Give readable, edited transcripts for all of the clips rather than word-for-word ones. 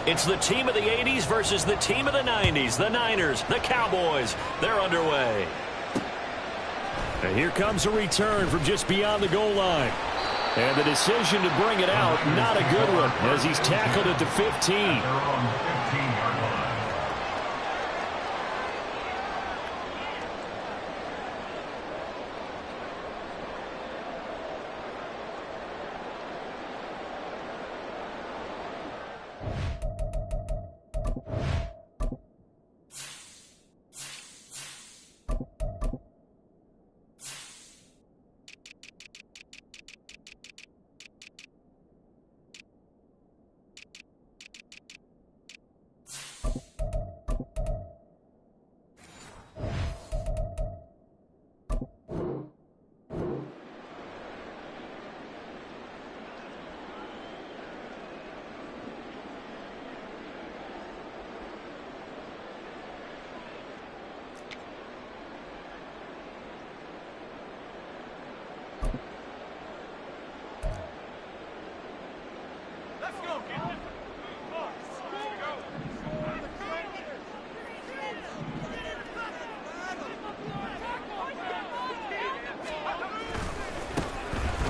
It's the team of the 80s versus the team of the 90s. The Niners, the Cowboys, they're underway. And here comes a return from just beyond the goal line. And the decision to bring it out, not a good one, as he's tackled at the 15.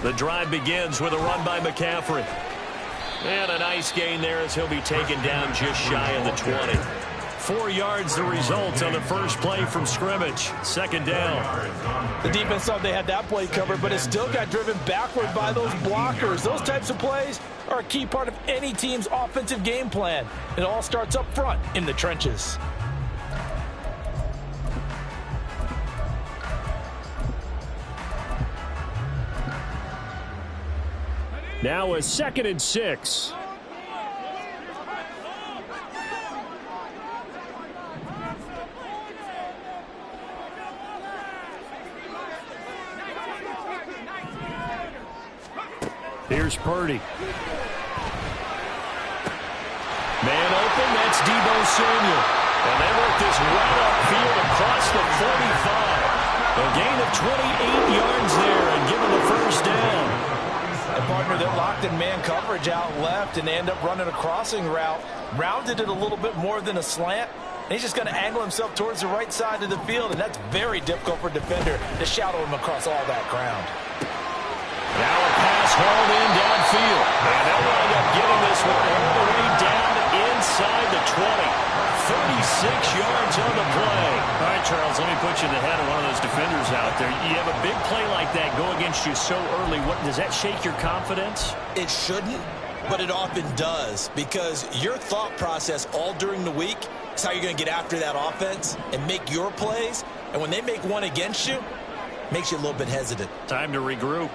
The drive begins with a run by McCaffrey. And a nice gain there as he'll be taken down just shy of the 20. 4 yards the result on the first play from scrimmage. Second down. The defense thought they had that play covered, but it still got driven backward by those blockers. Those types of plays are a key part of any team's offensive game plan. It all starts up front in the trenches. Now a 2nd and 6. Here's Purdy. Man open, that's Deebo Samuel. And they work this right upfield across the 45. A gain of 28 yards there and give him the first down. A partner that locked in man coverage out left and they end up running a crossing route. Rounded it a little bit more than a slant. And he's just going to angle himself towards the right side of the field, and that's very difficult for a defender to shadow him across all that ground. Now a pass hauled in downfield. And they'll wind up getting this one all the way down inside the 20. 36 yards on the play. All right, Charles, let me put you in the head of one of those defenders out there. You have a big play like that go against you so early. What does that shake your confidence? It shouldn't, but it often does, because your thought process all during the week is how you're going to get after that offense and make your plays. And when they make one against you, it makes you a little bit hesitant. Time to regroup.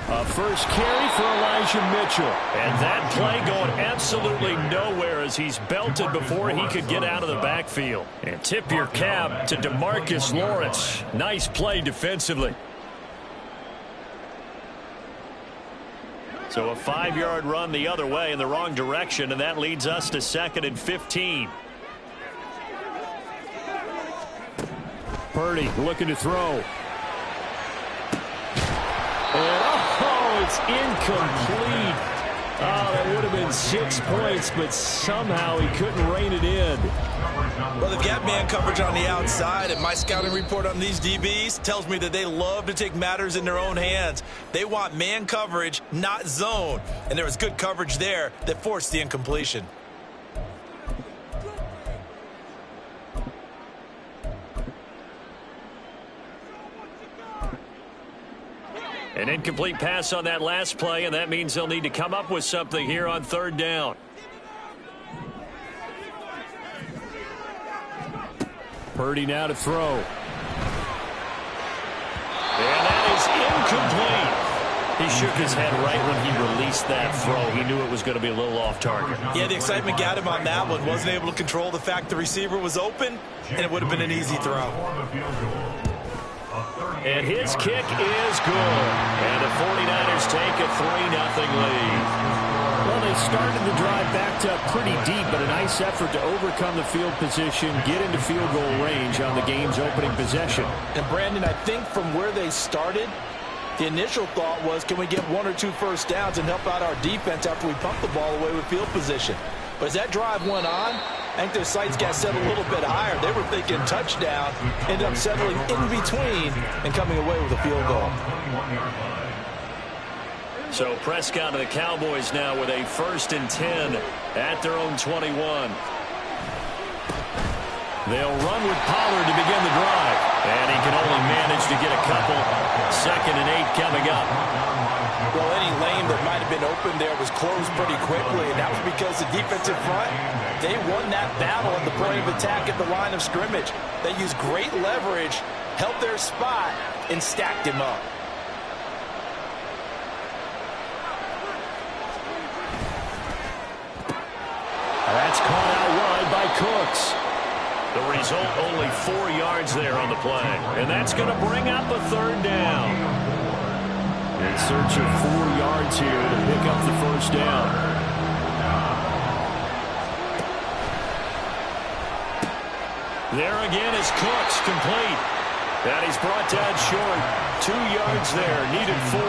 A first carry for Elijah Mitchell. And that play going absolutely nowhere as he's belted before he could get out of the backfield. And tip your cap to DeMarcus Lawrence. Nice play defensively. So a 5-yard run the other way in the wrong direction, and that leads us to 2nd and 15. Purdy looking to throw. It's incomplete. Oh, that would have been 6 points, but somehow he couldn't rein it in. Well, they've got man coverage on the outside, and my scouting report on these DBs tells me that they love to take matters in their own hands. They want man coverage, not zone. And there was good coverage there that forced the incompletion. An incomplete pass on that last play, and that means they'll need to come up with something here on 3rd down. Purdy now to throw. And that is incomplete. He shook his head right when he released that throw. He knew it was going to be a little off target. Yeah, the excitement got him on that one. Wasn't able to control the fact the receiver was open, and it would have been an easy throw. And his kick is good. And the 49ers take a 3-0 lead. Well, they started the drive backed up pretty deep, but a nice effort to overcome the field position, get into field goal range on the game's opening possession. And, Brandon, I think from where they started, The initial thought was, can we get 1 or 2 first downs and help out our defense after we pump the ball away with field position? But as that drive went on, I think their sights got set a little bit higher. They were thinking touchdown, ended up settling in between and coming away with a field goal. So Prescott and the Cowboys now with a 1st and 10 at their own 21. They'll run with Pollard to begin the drive. And he can only manage to get a couple. 2nd and 8 coming up. Well, any lane that might have been open there was closed pretty quickly, and that was because the defensive front, they won that battle at the point of attack at the line of scrimmage. They used great leverage, held their spot, and stacked him up. That's caught out wide by Cooks. The result, only 4 yards there on the play. And that's going to bring up a 3rd down. In search of 4 yards here to pick up the 1st down. There again is Cooks, complete. And he's brought down short. 2 yards there, needed 4.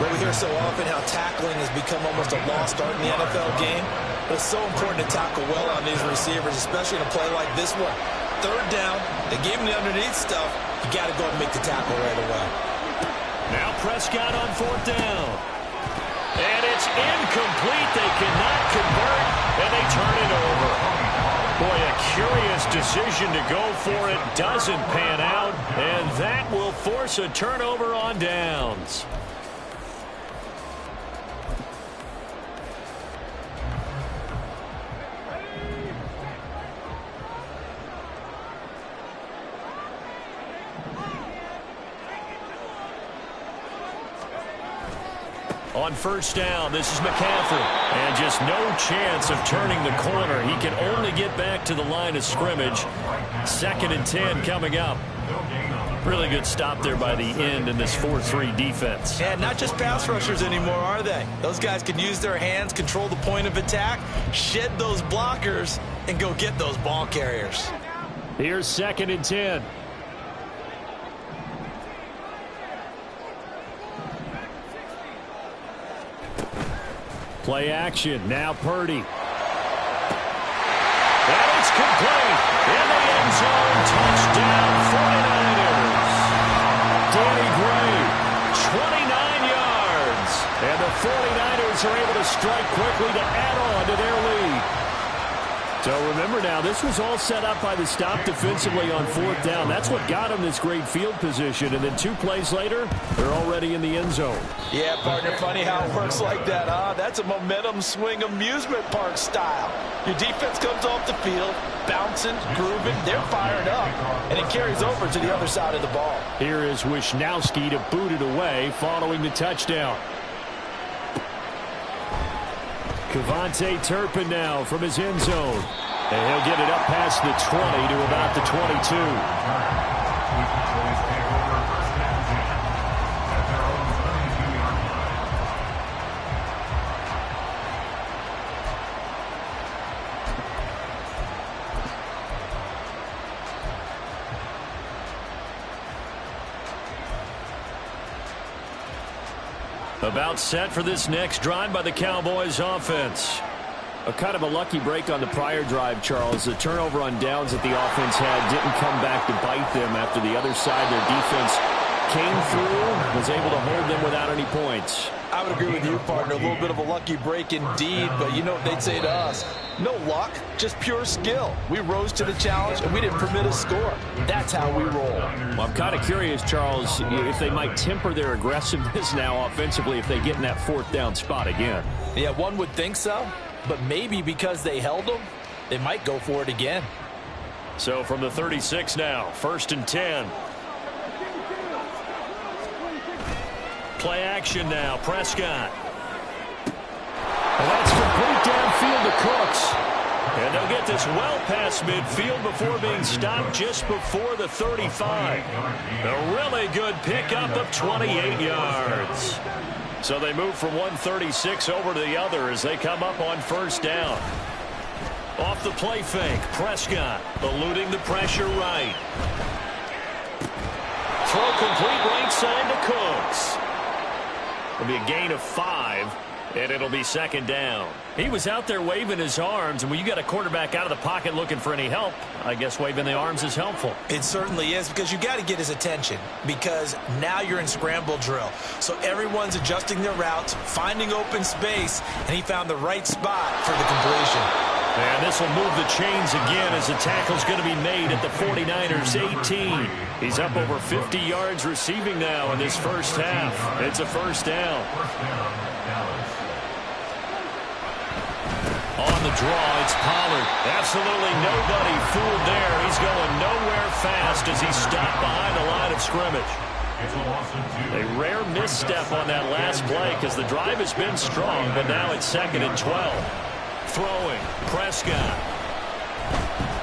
But we hear so often how tackling has become almost a lost art in the NFL game. But it's so important to tackle well on these receivers, especially in a play like this one. 3rd down, they gave him the underneath stuff. You got to go and make the tackle right away. Now Prescott on 4th down. And it's incomplete. They cannot convert, and they turn it over. Boy, a curious decision to go for it. Doesn't pan out, and that will force a turnover on downs. On 1st down, this is McCaffrey. And just no chance of turning the corner. He can only get back to the line of scrimmage. 2nd and 10 coming up. Really good stop there by the end in this 4-3 defense. And not just pass rushers anymore, are they? Those guys can use their hands, control the point of attack, shed those blockers, and go get those ball carriers. Here's 2nd and 10. Play action. Now Purdy. And it's complete. In the end zone. Touchdown 49ers. Danny Gray. 29 yards. And the 49ers are able to strike quickly to add on to their lead. So remember now, this was all set up by the stop defensively on 4th down. That's what got them this great field position. And then 2 plays later, they're already in the end zone. Yeah, partner, funny how it works like that, huh? That's a momentum swing amusement park style. Your defense comes off the field, bouncing, grooving, they're fired up, and it carries over to the other side of the ball. Here is Wisnowski to boot it away following the touchdown. Kevontae Turpin now from his end zone. And he'll get it up past the 20 to about the 22. About set for this next drive by the Cowboys offense. A kind of a lucky break on the prior drive, Charles. The turnover on downs that the offense had didn't come back to bite them after the other side. Their defense came through, was able to hold them without any points. I would agree with you, partner. A little bit of a lucky break indeed, but you know what they'd say to us? No luck, just pure skill. We rose to the challenge, and we didn't permit a score. That's how we roll. Well, I'm kind of curious, Charles, if they might temper their aggressiveness now offensively if they get in that 4th down spot again. Yeah, one would think so, but maybe because they held them, they might go for it again. So from the 36 now, 1st and 10. Play action now, Prescott. And that's complete downfield to Cooks. And they'll get this well past midfield before being stopped just before the 35. A really good pickup of 28 yards. So they move from 136 over to the other as they come up on 1st down. Off the play fake, Prescott eluding the pressure right. throw complete right side to Cooks. It'll be a gain of 5, and it'll be second down. He was out there waving his arms, and when you got a quarterback out of the pocket looking for any help, I guess waving the arms is helpful. It certainly is, because you got to get his attention, because now you're in scramble drill. So everyone's adjusting their routes, finding open space, and he found the right spot for the completion. And this will move the chains again as the tackle's going to be made at the 49ers 18. He's up over 50 yards receiving now in this first half. It's a first down. On the draw, it's Pollard. Absolutely nobody fooled there. He's going nowhere fast as he's stopped behind the line of scrimmage. A rare misstep on that last play because the drive has been strong, but now it's 2nd and 12. Throwing, Prescott.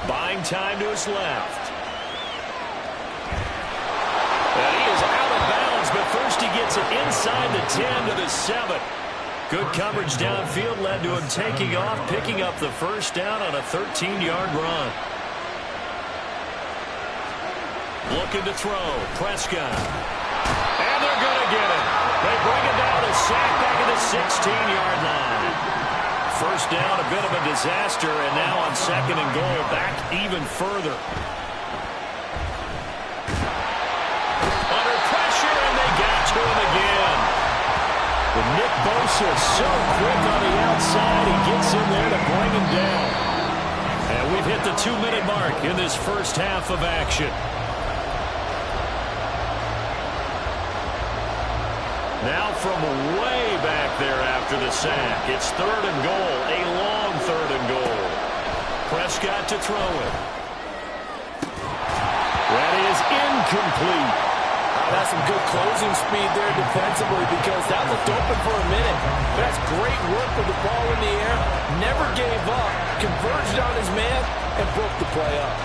Buying time to his left. And he is out of bounds, but first he gets it inside the 10 to the 7. Good coverage downfield led to him taking off, picking up the first down on a 13-yard run. Looking to throw, Prescott. And they're going to get it. They bring it down, a sack back at the 16-yard line. First down, a bit of a disaster, and now on 2nd and goal, back even further. Under pressure, and they got to him again. But Nick Bosa so quick on the outside, he gets in there to bring him down. And we've hit the 2-minute mark in this first half of action. Now from way back there after the sack, it's 3rd and goal, a long 3rd and goal. Prescott to throw it. That is incomplete. That's some good closing speed there defensively, because that looked open for a minute. That's great work with the ball in the air. Never gave up, converged on his man, and broke the play up.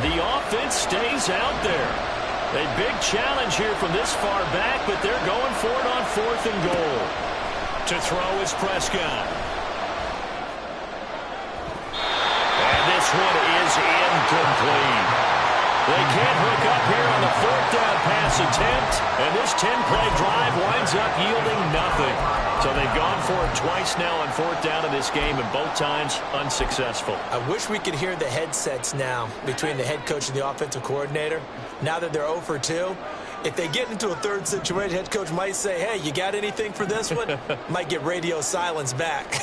The offense stays out there. A big challenge here from this far back, but they're going for it on 4th and goal. To throw is Prescott. And this one is incomplete. They can't hook up here on the 4th down pass attempt, and this 10-play drive winds up yielding nothing. So they've gone for it twice now on 4th down in this game, and both times unsuccessful. I wish we could hear the headsets now between the head coach and the offensive coordinator. Now that they're 0 for 2, if they get into a third situation, head coach might say, hey, you got anything for this one? Might get radio silence back.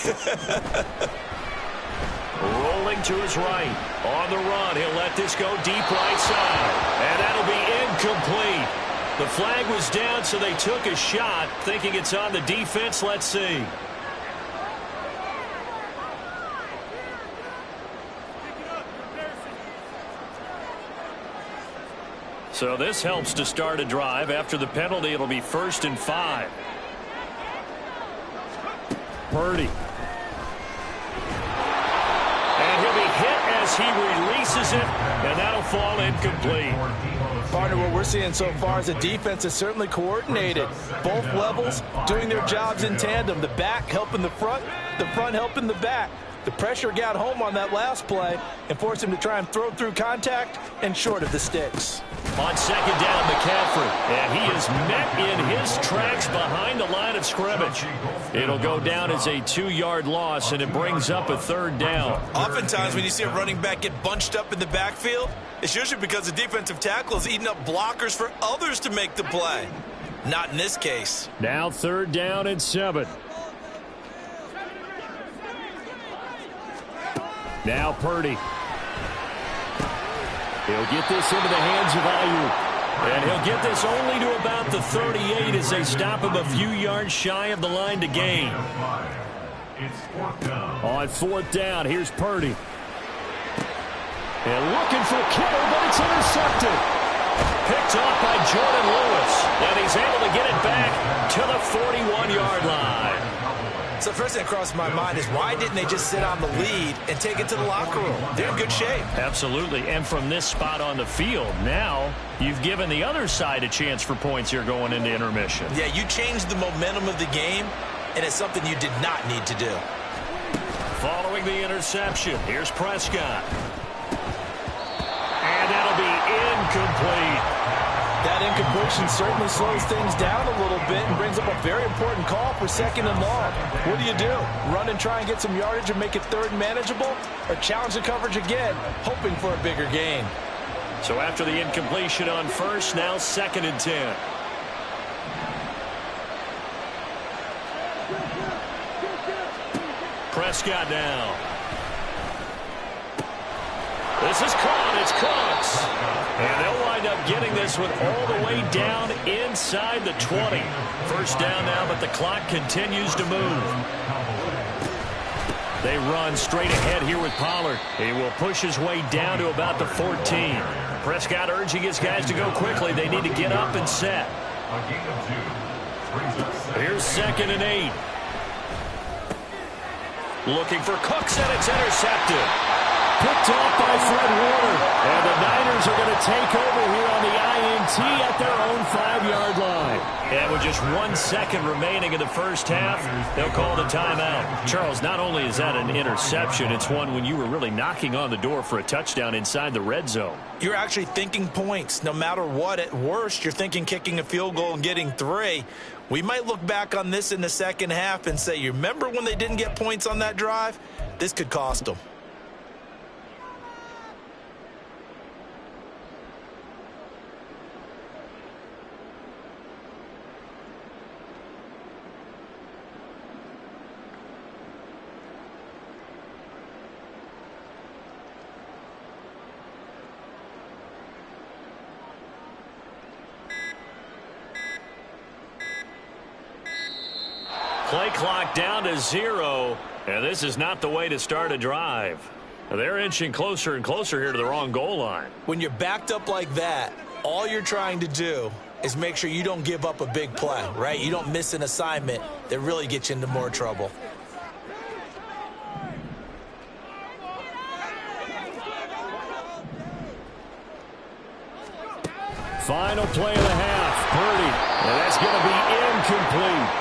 Rolling to his right. On the run, he'll let this go deep right side. And that'll be incomplete. The flag was down, so they took a shot, thinking it's on the defense. Let's see. So this helps to start a drive. After the penalty, it'll be 1st and 5. Purdy. And he'll be hit as he releases it, and that'll fall incomplete. Partner, what we're seeing so far is the defense is certainly coordinated. Both levels doing their jobs in tandem. The back helping the front helping the back. The pressure got home on that last play and forced him to try and throw through contact and short of the sticks. On 2nd down, McCaffrey, and he is met in his tracks behind the line of scrimmage. It'll go down as a 2-yard loss, and it brings up a 3rd down. Oftentimes when you see a running back get bunched up in the backfield, it's usually because the defensive tackle is eating up blockers for others to make the play. Not in this case. Now 3rd down and 7. Now Purdy. He'll get this into the hands of Ayuk. And he'll get this only to about the 38 as they stop him a few yards shy of the line to gain. On 4th down, here's Purdy. And looking for Kittle, but it's intercepted. Picked off by Jordan Lewis. And he's able to get it back to the 41-yard line. So first thing that crossed my mind is, why didn't they just sit on the lead and take it to the locker room? They're in good shape. Absolutely. And from this spot on the field, now you've given the other side a chance for points here going into intermission. Yeah, you changed the momentum of the game, and it's something you did not need to do. Following the interception, here's Prescott. And that'll be incomplete. That incompletion certainly slows things down a little bit and brings up a very important call for 2nd and long. What do? Run and try and get some yardage and make it 3rd and manageable? Or challenge the coverage again, hoping for a bigger gain? So after the incompletion on 1st, now 2nd and 10. Prescott now. This is caught. It's Cooks. And they'll wind up getting this one all the way down inside the 20. 1st down now, but the clock continues to move. They run straight ahead here with Pollard. He will push his way down to about the 14. Prescott urging his guys to go quickly. They need to get up and set. Here's 2nd and 8. Looking for Cooks, and it's intercepted. Picked off by Fred Warner. And the Niners are going to take over here on the INT at their own 5-yard line. And with just 1 second remaining in the 1st half, they'll call the timeout. Charles, not only is that an interception, it's one when you were really knocking on the door for a touchdown inside the red zone. You're actually thinking points. No matter what, at worst, you're thinking kicking a field goal and getting 3. We might look back on this in the 2nd half and say, you remember when they didn't get points on that drive? This could cost them. Play clock down to 0, and this is not the way to start a drive. They're inching closer and closer here to the wrong goal line. When you're backed up like that, all you're trying to do is make sure you don't give up a big play, right? You don't miss an assignment that really gets you into more trouble. Final play of the half. Purdy. And that's going to be incomplete.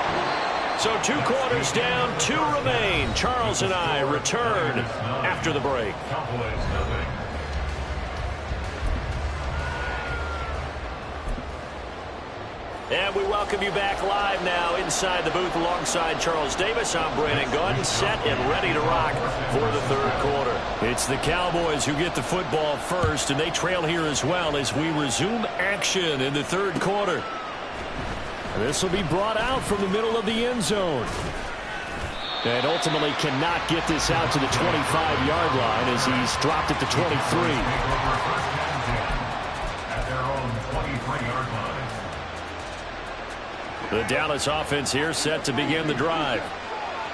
So 2 quarters down, 2 remain. Charles and I return after the break. And we welcome you back live now inside the booth alongside Charles Davis. I'm Brandon Gunn, set and ready to rock for the 3rd quarter. It's the Cowboys who get the football first, and they trail here as well as we resume action in the 3rd quarter. This will be brought out from the middle of the end zone. And ultimately cannot get this out to the 25-yard line as he's dropped at the 23. At their own 23-yard line. The Dallas offense here set to begin the drive.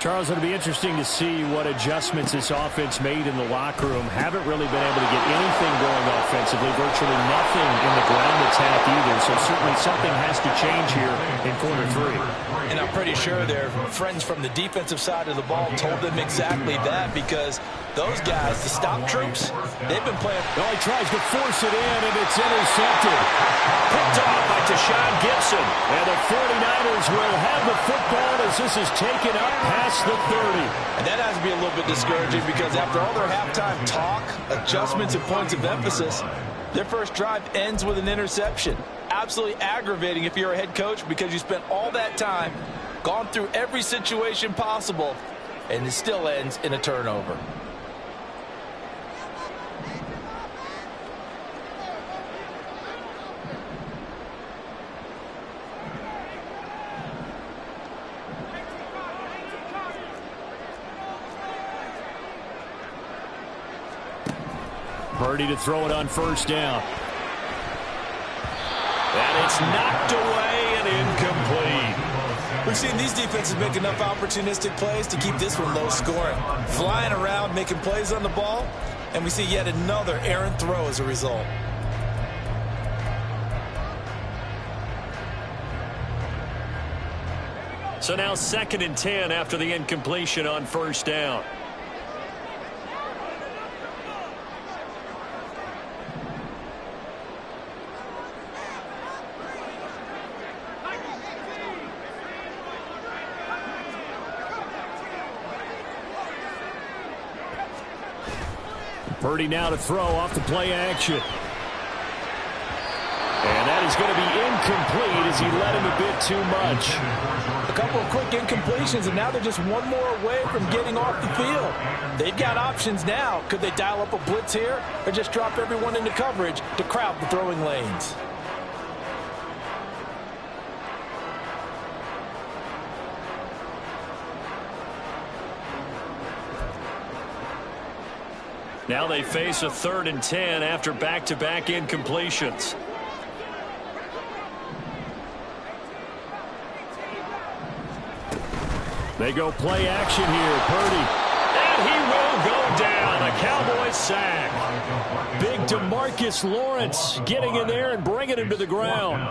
Charles, it'll be interesting to see what adjustments this offense made in the locker room. Haven't really been able to get anything going offensively. Virtually nothing in the ground attack either. So certainly something has to change here in quarter 3. And I'm pretty sure their friends from the defensive side of the ball told them exactly that, because those guys, the stop troops, they've been playing. Well, he tries to force it in, and it's intercepted. Picked off by Deshaun Gibson. And the 49ers will have the football as this is taken up past the 30. And that has to be a little bit discouraging, because after all their halftime talk, adjustments, and points of emphasis, their first drive ends with an interception. Absolutely aggravating if you're a head coach, because you spent all that time, gone through every situation possible, and it still ends in a turnover. Purdy to throw it on 1st down. And it's knocked away and incomplete. We've seen these defenses make enough opportunistic plays to keep this one low scoring. Flying around, making plays on the ball, and we see yet another errant throw as a result. So now 2nd and 10 after the incompletion on 1st down. Purdy now to throw off the play action. is going to be incomplete as he led him a bit too much. A couple of quick incompletions, and now they're just one more away from getting off the field. They've got options now. Could they dial up a blitz here or just drop everyone into coverage to crowd the throwing lanes? Now they face a 3rd and 10 after back-to-back incompletions. They go play action here. Purdy. And he will go down. A Cowboys sack. Big DeMarcus Lawrence getting in there and bringing him to the ground.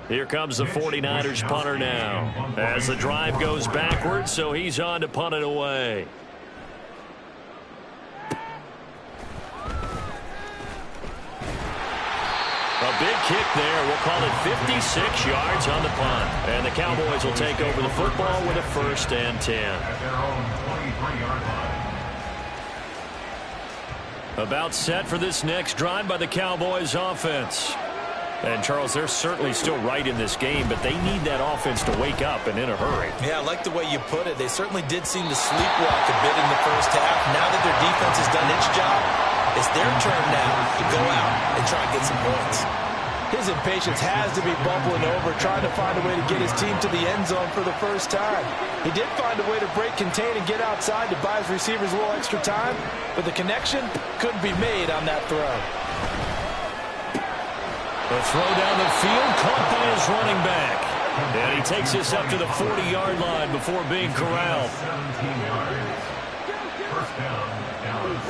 Here comes the 49ers punter now as the drive goes backwards, so he's on to punt it away. A big kick there. We'll call it 56 yards on the punt. And the Cowboys will take over the football with a 1st and 10. At their own 23-yard line. About set for this next drive by the Cowboys offense. And, Charles, they're certainly still right in this game, but they need that offense to wake up and in a hurry. Yeah, I like the way you put it. They certainly did seem to sleepwalk a bit in the first half. Now that their defense has done its job, it's their turn now to go out and try and get some points. His impatience has to be bubbling over, trying to find a way to get his team to the end zone for the first time. He did find a way to break contain and get outside to buy his receivers a little extra time, but the connection couldn't be made on that throw. The throw down the field caught by his running back. And he takes this up to the 40-yard line before being corralled. 17 yards. First down, Dallas.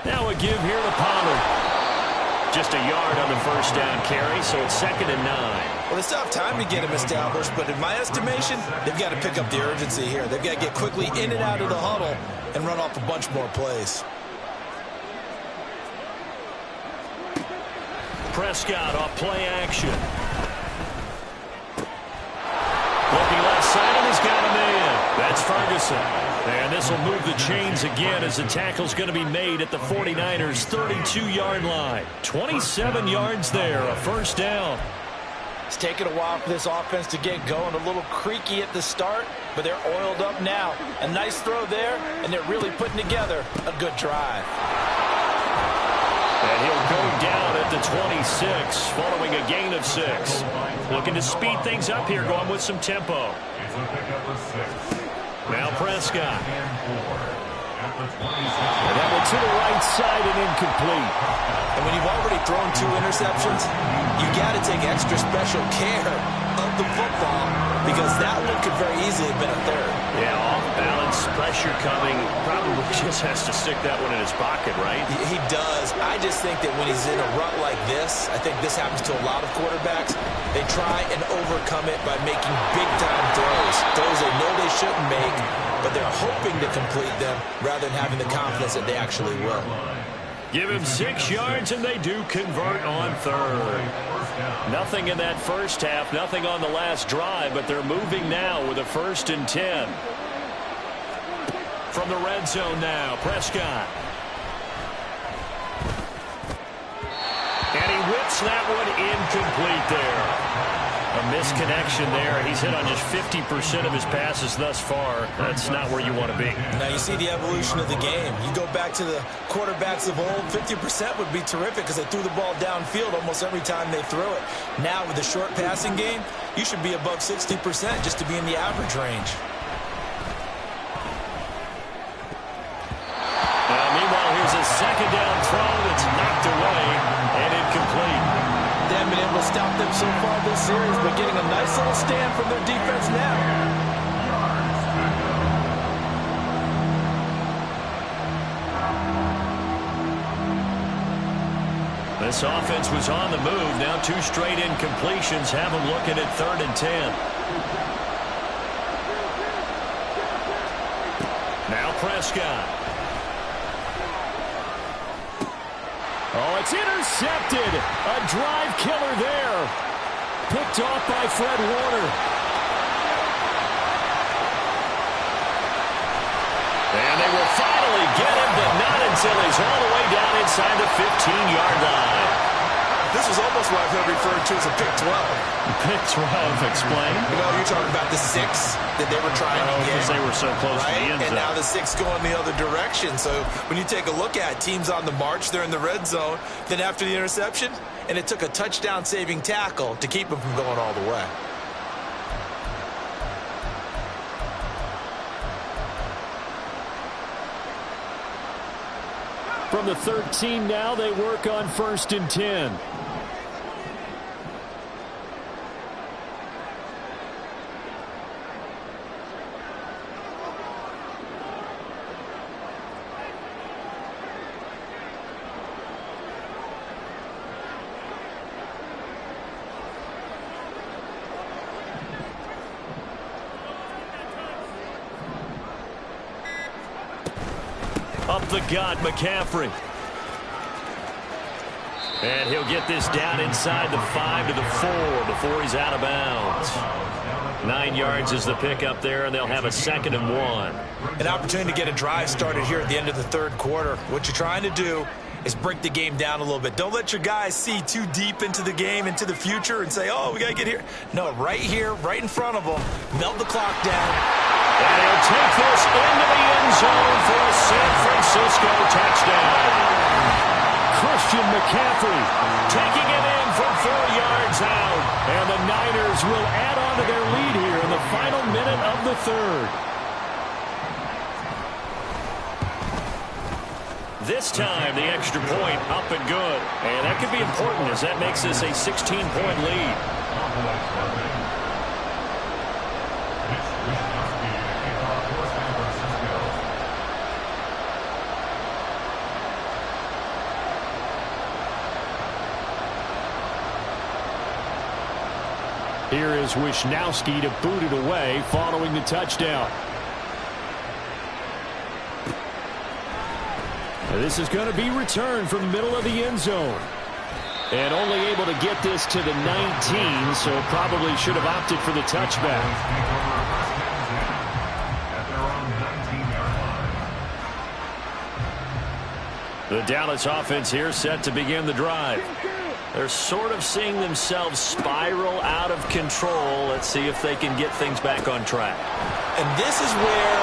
Now a give here to Pollard. Just a yard on the first down carry, so it's 2nd and 9. Well, they still have time to get him established, but in my estimation, they've got to pick up the urgency here. They've got to get quickly in and out of the huddle and run off a bunch more plays. Prescott off play action. Looking left side, and he's got a man. That's Ferguson. And this will move the chains again as the tackle's going to be made at the 49ers' 32-yard line. 27 yards there, a first down. It's taken a while for this offense to get going. A little creaky at the start, but they're oiled up now. A nice throw there, and they're really putting together a good drive. And he'll go down at the 26, following a gain of 6. Looking to speed things up here, going with some tempo. It's a pickup of 6. Now Prescott. At the 26. And that one to the right side and incomplete. And when you've already thrown 2 interceptions, you got to take extra special care of the football because that one could very easily have been a 3rd. Yeah, off balance, pressure coming. Probably just has to stick that one in his pocket, right? He does. I just think that when he's in a rut like this, I think this happens to a lot of quarterbacks, they try and overcome it by making big-time throws. Throws they know they shouldn't make, but they're hoping to complete them rather than having the confidence that they actually will. Give him 6 yards, and they do convert on 3rd. Nothing in that first half, nothing on the last drive, but they're moving now with a 1st and 10. From the red zone now, Prescott. And he whips that one incomplete there. A misconnection there. He's hit on just 50% of his passes thus far. That's not where you want to be. Now you see the evolution of the game. You go back to the quarterbacks of old, 50% would be terrific because they threw the ball downfield almost every time they threw it. Now with the short passing game, you should be above 60% just to be in the average range. Meanwhile, here's a 2nd down throw that's knocked away and incomplete. They haven't been able to stop them so far this series, but getting a nice little stand from their defense now. This offense was on the move. Now 2 straight incompletions have them looking at 3rd and 10. Now Prescott. Oh, it's intercepted. A drive killer there. Picked off by Fred Warner. And they will finally get him, but not until he's all the way down inside the 15-yard line. This was almost what I've heard referred to as a pick 12. Pick 12, explain. You know, you're talking about the 6 that they were trying to get. Because they were so close to the end zone. And now the 6 going the other direction. So when you take a look at teams on the march, they're in the red zone. Then after the interception, and it took a touchdown-saving tackle to keep them from going all the way. From the 13 now, they work on 1st and 10. Up the gut, McCaffrey. And he'll get this down inside the 5 to the 4 before he's out of bounds. 9 yards is the pickup there, and they'll have a 2nd and 1. An opportunity to get a drive started here at the end of the third quarter. What you're trying to do is break the game down a little bit. Don't let your guys see too deep into the game, into the future, and say, oh, we got to get here. No, right here, right in front of them. Melt the clock down. And he'll take this into the end zone for a San Francisco touchdown. Christian McCaffrey Taking it in from 4 yards out. and the Niners will add on to their lead here in the final minute of the third. This time, the extra point up and good. And that could be important as that makes this a 16-point lead. Here is Wisnowski to boot it away following the touchdown. This is going to be returned from the middle of the end zone. And only able to get this to the 19, so probably should have opted for the touchback. The Dallas offense here set to begin the drive. They're sort of seeing themselves spiral out of control. Let's see if they can get things back on track. And this is where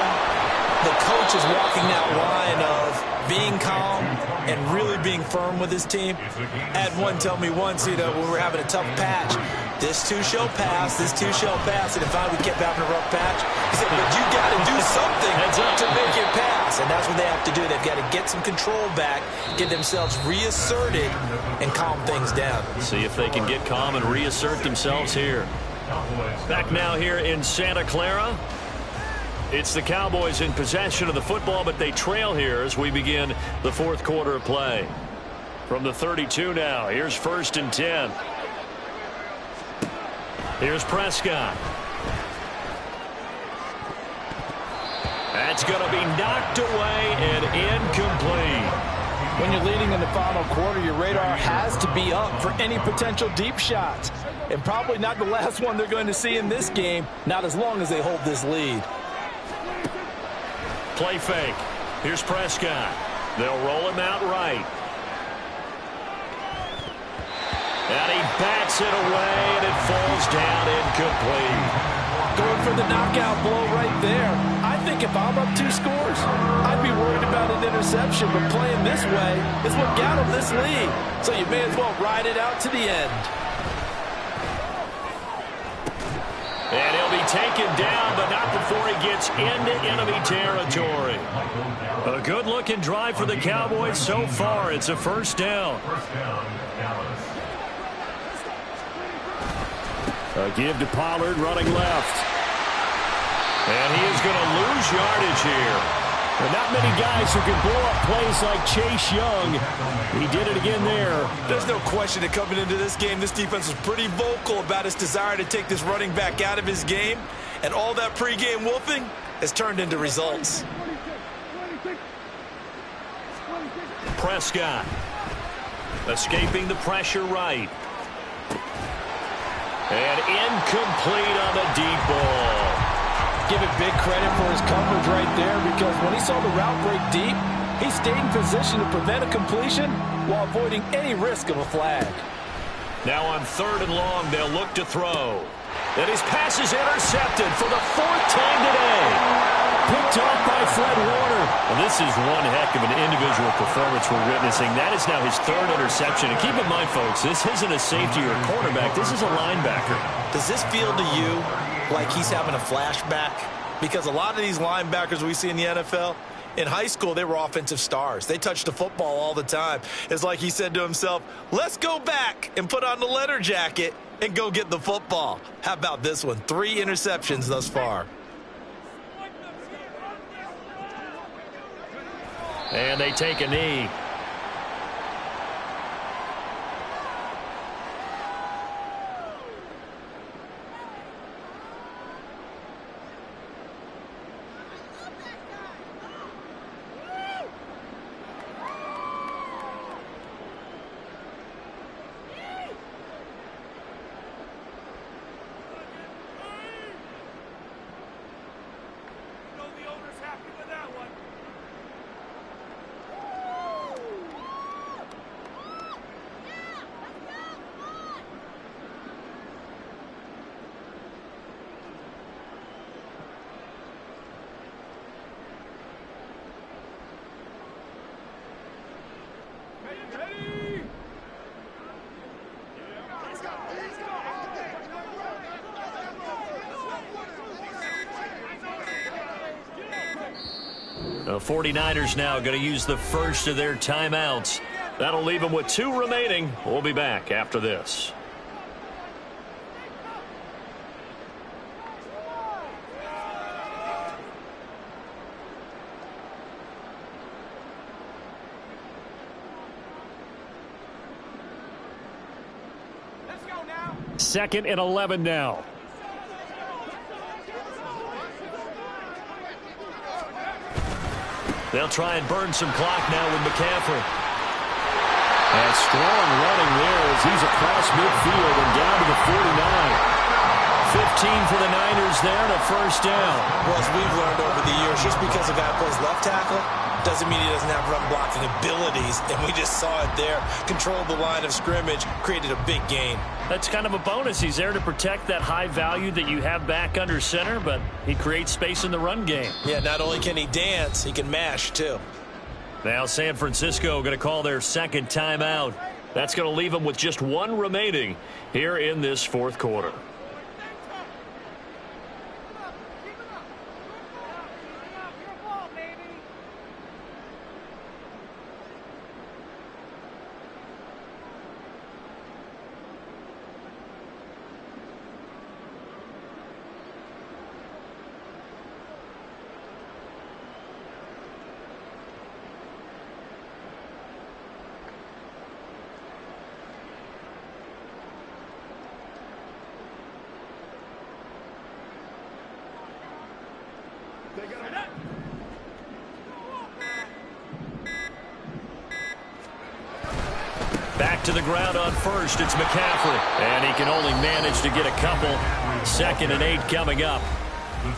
the coach is walking that line of being calm and really being firm with his team. I had one tell me once, you know, when we were having a tough patch, this too shall pass, this too shall pass. And if we kept having a rough patch, he said, but you got to do something to make it pass. And that's what they have to do. They've got to get some control back, get themselves reasserted, and calm things down. See if they can get calm and reassert themselves here. Back now here in Santa Clara. It's the Cowboys in possession of the football, but they trail here as we begin the fourth quarter of play. From the 32 now, here's 1st and 10. Here's Prescott. That's going to be knocked away and incomplete. When you're leading in the final quarter, your radar has to be up for any potential deep shots. And probably not the last one they're going to see in this game, not as long as they hold this lead. Play fake. Here's Prescott. They'll roll him out right. And he bats it away, and it falls down incomplete. Going for the knockout blow right there. I think if I'm up 2 scores, I'd be worried about an interception, but playing this way is what got him this lead. So you may as well ride it out to the end. And he'll be taken down, but not before he gets into enemy territory. A good-looking drive for the Cowboys so far. It's a 1st down. A give to Pollard running left. And he is going to lose yardage here. But not many guys who can blow up plays like Chase Young. He did it again there. There's no question that coming into this game, this defense was pretty vocal about its desire to take this running back out of his game. And all that pregame wolfing has turned into results. Prescott escaping the pressure right. And incomplete on the deep ball. Give it big credit for his coverage right there, because when he saw the route break deep, he stayed in position to prevent a completion while avoiding any risk of a flag. Now on 3rd and long, they'll look to throw. And his pass is intercepted for the 4th time today. Picked off by Fred Warner. And this is one heck of an individual performance we're witnessing. That is now his 3rd interception. And keep in mind, folks, this isn't a safety or a cornerback. This is a linebacker. Does this feel to you like he's having a flashback? Because a lot of these linebackers we see in the NFL, in high school, they were offensive stars. They touched the football all the time. It's like he said to himself, let's go back and put on the leather jacket and go get the football. How about this one? 3 interceptions thus far. And they take a knee. The 49ers now going to use the first of their timeouts. That'll leave them with 2 remaining. We'll be back after this. Let's go now. 2nd and 11 now. They'll try and burn some clock now with McCaffrey. And strong running there as he's across midfield and down to the 49. 15 for the Niners there and a first down. Well, as we've learned over the years, just because a guy plays left tackle doesn't mean he doesn't have run blocking abilities. And we just saw it there. Controlled the line of scrimmage, created a big gain. That's kind of a bonus. He's there to protect that high value that you have back under center, but he creates space in the run game. Yeah, not only can he dance, he can mash too. Now San Francisco going to call their 2nd timeout. That's going to leave them with just 1 remaining here in this 4th quarter. Back to the ground on first. It's McCaffrey. And he can only manage to get a couple. 2nd and 8 coming up.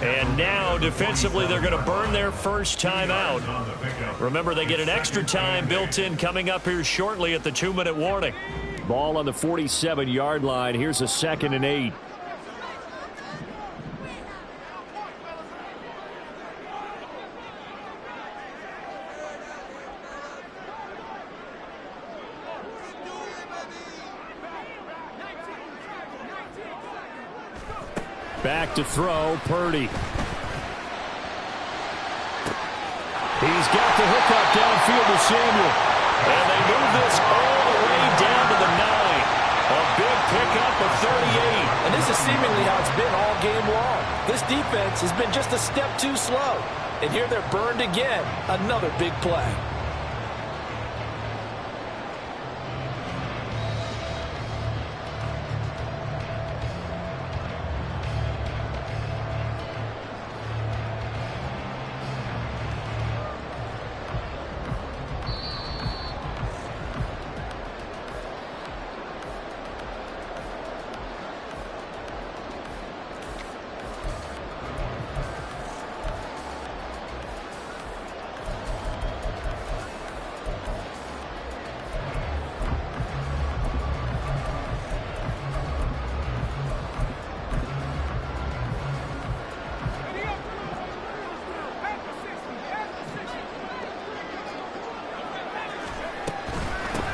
And now defensively they're going to burn their first timeout. Remember, they get an extra time built in coming up here shortly at the 2-minute warning. Ball on the 47-yard line. Here's a 2nd and 8. Back to throw, Purdy. He's got the hookup downfield to Samuel. And they move this all the way down to the 9. A big pickup of 38. And this is seemingly how it's been all game long. This defense has been just a step too slow. And here they're burned again. Another big play.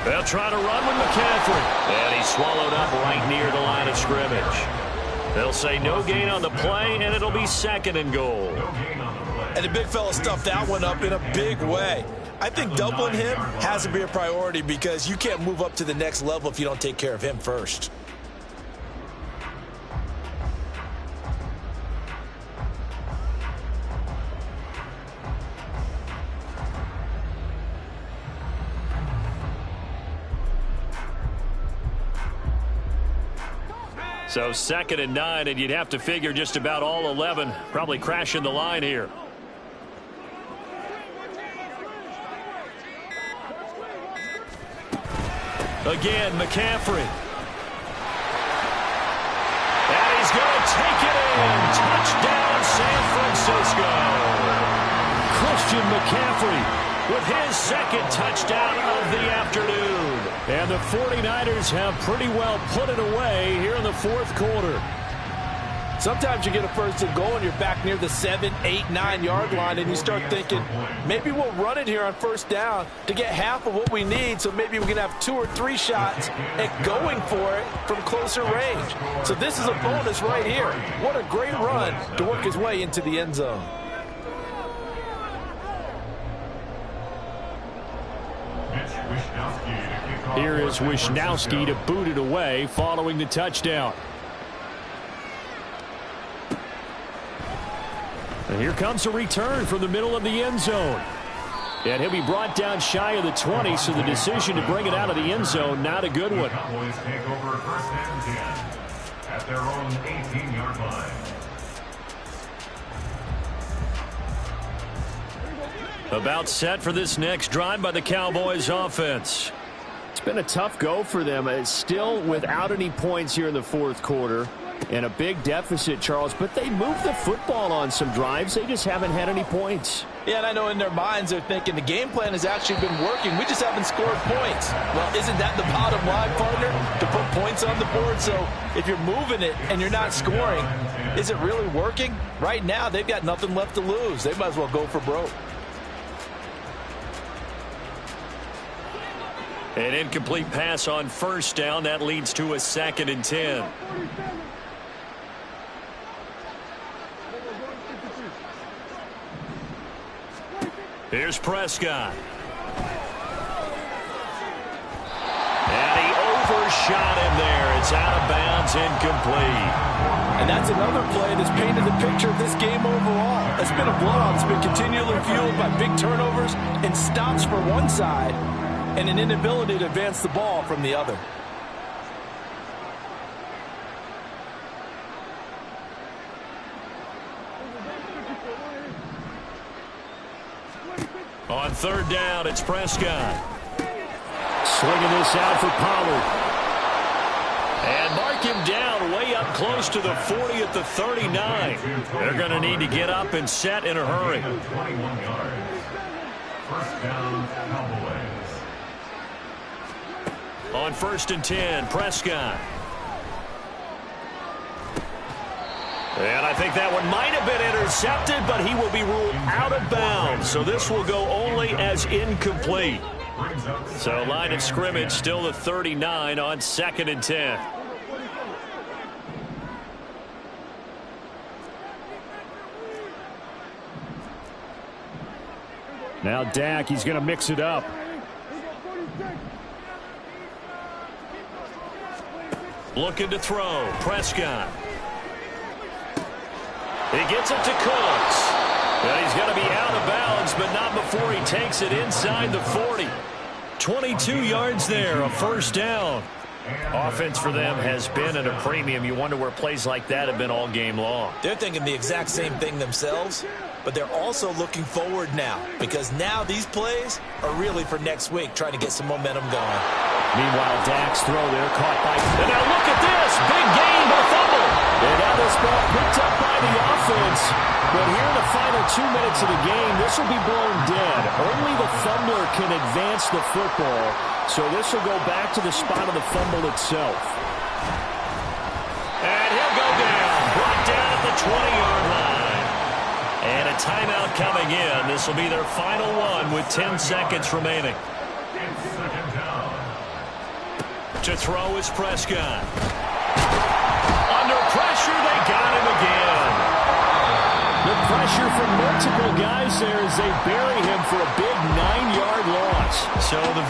They'll try to run with McCaffrey. And he's swallowed up right near the line of scrimmage. They'll say no gain on the play, and it'll be 2nd and goal. And the big fella stuffed that one up in a big way. I think doubling him has to be a priority because you can't move up to the next level if you don't take care of him first. So 2nd and 9, and you'd have to figure just about all 11 probably crashing the line here. Again, McCaffrey. And he's going to take it in. Touchdown, San Francisco. Christian McCaffrey with his 2nd touchdown of the afternoon. And the 49ers have pretty well put it away here in the 4th quarter. Sometimes you get a 1st and goal and you're back near the 7, 8, 9 yard line and you start thinking, maybe we'll run it here on 1st down to get half of what we need, so maybe we can have 2 or 3 shots at going for it from closer range. So this is a bonus right here. What a great run to work his way into the end zone. Here is Wishnowsky to boot it away following the touchdown. And here comes a return from the middle of the end zone. And he'll be brought down shy of the 20, so the decision to bring it out of the end zone, not a good one. Cowboys take over 1st and 10 at their own 18-yard line. About set for this next drive by the Cowboys offense. It's been a tough go for them. It's still without any points here in the 4th quarter. And a big deficit, Charles, but they moved the football on some drives. They just haven't had any points. Yeah, and I know in their minds they're thinking the game plan has actually been working. We just haven't scored points. Well, isn't that the bottom line, partner? To put points on the board. So if you're moving it and you're not scoring, is it really working? Right now, they've got nothing left to lose. They might as well go for broke. An incomplete pass on 1st down. That leads to a 2nd and 10. Here's Prescott. And he overshot him there. It's out of bounds, incomplete. And that's another play that's painted the picture of this game overall. It's been a blowout. It's been continually fueled by big turnovers and stops for one side and an inability to advance the ball from the other. On 3rd down, it's Prescott. Swinging this out for Pollard. And mark him down way up close to the 40 at the 39. They're going to need to get up and set in a hurry. 21 yards. 1st down, Cowboys. On 1st and 10, Prescott. And I think that one might have been intercepted, but he will be ruled out of bounds. So this will go only as incomplete. So line of scrimmage still the 39 on 2nd and 10. Now Dak, he's going to mix it up. Looking to throw. Prescott. He gets it to Cooks. And he's going to be out of bounds, but not before he takes it inside the 40. 22 yards there, a 1st down. Offense for them has been at a premium. You wonder where plays like that have been all game long. They're thinking the exact same thing themselves, but they're also looking forward now because now these plays are really for next week, trying to get some momentum going. Meanwhile, Dak's throw there caught by... And now look at this! Big gain, but fumble! And now this ball picked up by the offense. But here in the final 2 minutes of the game, this will be blown dead. Only the fumbler can advance the football. So this will go back to the spot of the fumble itself. And he'll go down. Brought down at the 20-yard line. And a timeout coming in. This will be their final one with 10 seconds remaining. It's 2nd down. To throw is Prescott. Under pressure, they got him again. The pressure from multiple guys there as they bury him for a big 9-yard loss. So the